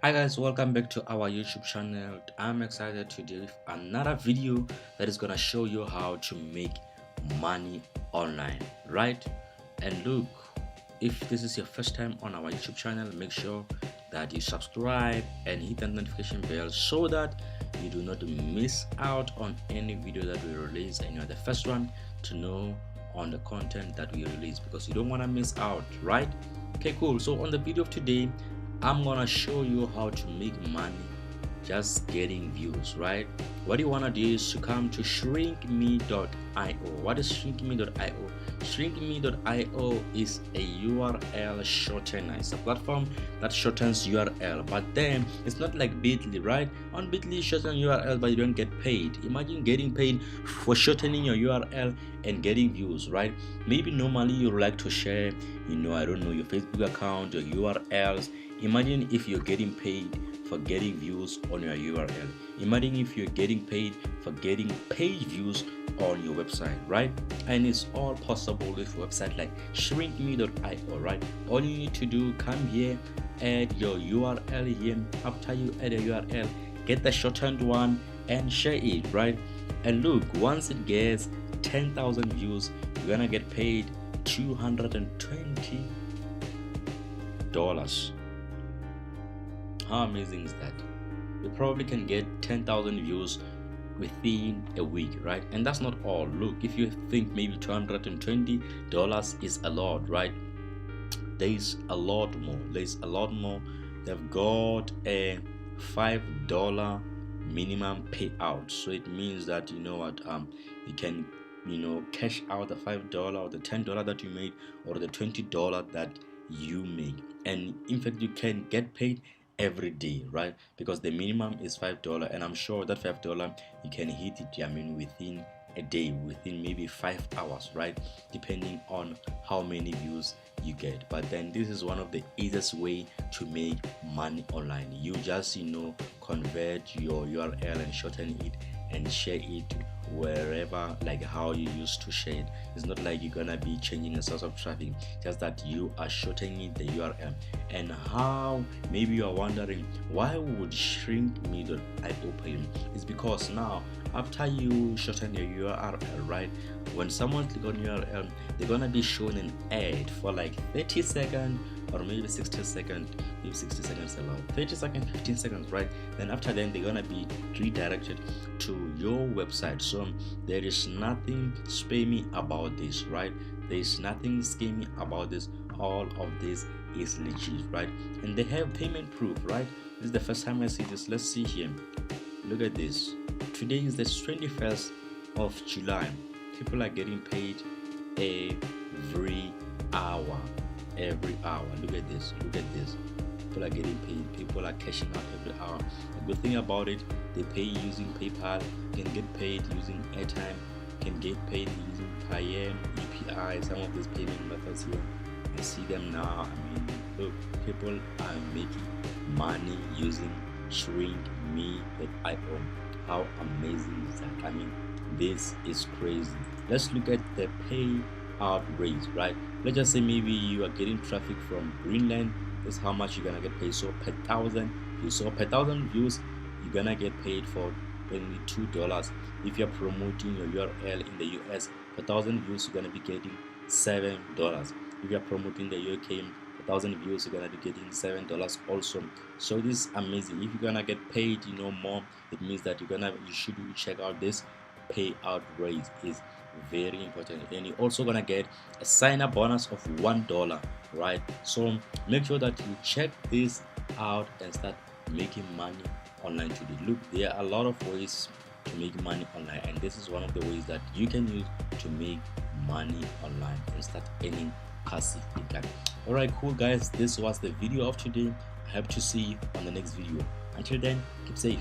Hi guys, welcome back to our YouTube channel. I'm excited to do another video that is gonna show you how to make money online, right? And look, if this is your first time on our YouTube channel, make sure that you subscribe and hit the notification bell so that you do not miss out on any video that we release and you're the first one to know on the content that we release, because you don't want to miss out, right? Okay, cool. So on the video of today, I'm gonna show you how to make money just getting views, right? What you want to do is to come to shrinkme.io. What is shrinkme.io? Shrinkme.io is a URL shortener. It's a platform that shortens URL, but then it's not like Bitly, right? On Bitly, you shorten URL but you don't get paid. Imagine getting paid for shortening your URL and getting views, right? Maybe normally you like to share, I don't know, your Facebook account, your URLs. Imagine if you're getting paid for getting views on your URL. Imagine if you're getting paid for getting page views on your website, right? And it's all possible with a website like shrinkme.io, right? All you need to do, come here, add your URL here. After you add your URL, get the shortened one and share it, right? And look, once it gets 10,000 views, you're gonna get paid $220. How amazing is that? You probably can get 10,000 views within a week, right? And that's not all. Look, if you think maybe $220 is a lot, right? There's a lot more. They've got a $5 minimum payout, so it means that you can cash out the $5 or the $10 that you made or the $20 that you make, and in fact you can get paid every day, right? Because the minimum is $5, and I'm sure that $5 you can hit it within a day, within maybe 5 hours, right? Depending on how many views you get. But then this is one of the easiest way to make money online. You just convert your URL and shorten it and share it wherever, like how you used to share it. It's not like you're gonna be changing the source of traffic, just that you are shortening the URL. And how, maybe you are wondering, why would shrinkme.io pay? It's because now after you shorten your URL, right, when someone click on URL, they're gonna be shown an ad for like 30 seconds or maybe 60 seconds. Maybe 60 seconds allowed, 30 seconds, 15 seconds, right? Then after then they're gonna be redirected to your website. So there is nothing spammy about this, right? There is nothing scammy about this. All of this is legit, right? And they have payment proof, right? This is the first time I see this. Let's see here. Look at this. Today is the 21st of July. People are getting paid every hour. Look at this. People are getting paid. People are cashing out every hour. The good thing about it, they pay using PayPal. You can get paid using airtime. You can get paid using Payen, UPI. Some of these payment methods here, I see them now. Look, people are making money using shrinkme.io. How amazing is that? This is crazy. Let's look at the payout rates, right? Let's just say maybe you are getting traffic from Greenland. This is how much you're gonna get paid. So per thousand views, you're gonna get paid for $22. If you're promoting your URL in the US, per 1,000 views you're gonna be getting $7. If you're promoting the UK, 1,000 views you're gonna be getting $7 also. So this is amazing. If you're gonna get paid more, it means that you should check out this payout rate. Is very important, and you're also gonna get a sign-up bonus of $1, right? So make sure that you check this out and start making money online today. Look, there are a lot of ways to make money online, and this is one of the ways that you can use to make money online and start earning passive income. All right, cool guys, this was the video of today. I hope to see you on the next video. Until then, keep safe.